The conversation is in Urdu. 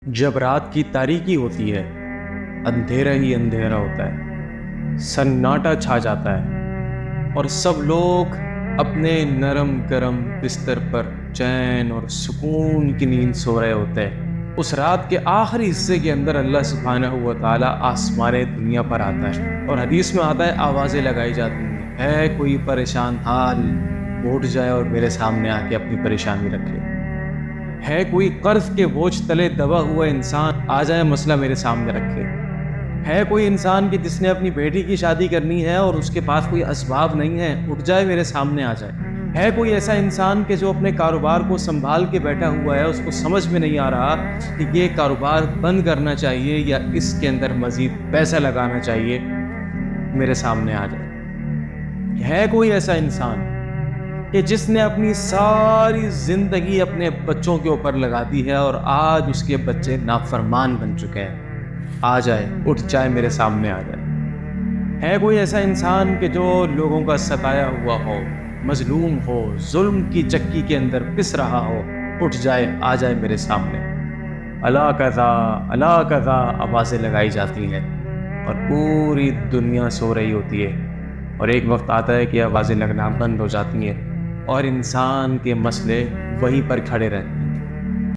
جب رات کی تاریکی ہوتی ہے، اندھیرا ہی اندھیرا ہوتا ہے، سناٹا چھا جاتا ہے اور سب لوگ اپنے نرم گرم بستر پر چین اور سکون کی نیند سو رہے ہوتے ہیں۔ اس رات کے آخری حصے کے اندر اللہ سبحانہ و تعالیٰ آسمان دنیا پر آتا ہے اور حدیث میں آتا ہے آوازیں لگائی جاتی ہیں، ہے کوئی پریشان حال وہ اٹھ جائے اور میرے سامنے آ کے اپنی پریشانی رکھے، ہے کوئی قرض کے بوجھ تلے دبا ہوا انسان آ جائے مسئلہ میرے سامنے رکھے، ہے کوئی انسان کہ جس نے اپنی بیٹی کی شادی کرنی ہے اور اس کے پاس کوئی اسباب نہیں ہے، اٹھ جائے میرے سامنے آ جائے، ہے کوئی ایسا انسان کہ جو اپنے کاروبار کو سنبھال کے بیٹھا ہوا ہے، اس کو سمجھ میں نہیں آ رہا کہ یہ کاروبار بند کرنا چاہیے یا اس کے اندر مزید پیسہ لگانا چاہیے، میرے سامنے آ جائے، ہے کوئی ایسا انسان کہ جس نے اپنی ساری زندگی اپنے بچوں کے اوپر لگا دی ہے اور آج اس کے بچے نافرمان بن چکے ہیں، آ جائے اٹھ جائے میرے سامنے آ جائے، ہے کوئی ایسا انسان کہ جو لوگوں کا ستایا ہوا ہو، مظلوم ہو، ظلم کی چکی کے اندر پس رہا ہو، اٹھ جائے آ جائے میرے سامنے، الا کذا آوازیں لگائی جاتی ہیں اور پوری دنیا سو رہی ہوتی ہے اور ایک وقت آتا ہے کہ آوازیں لگنا بند ہو جاتی ہیں اور انسان کے مسئلے وہیں پر کھڑے رہتے ہیں۔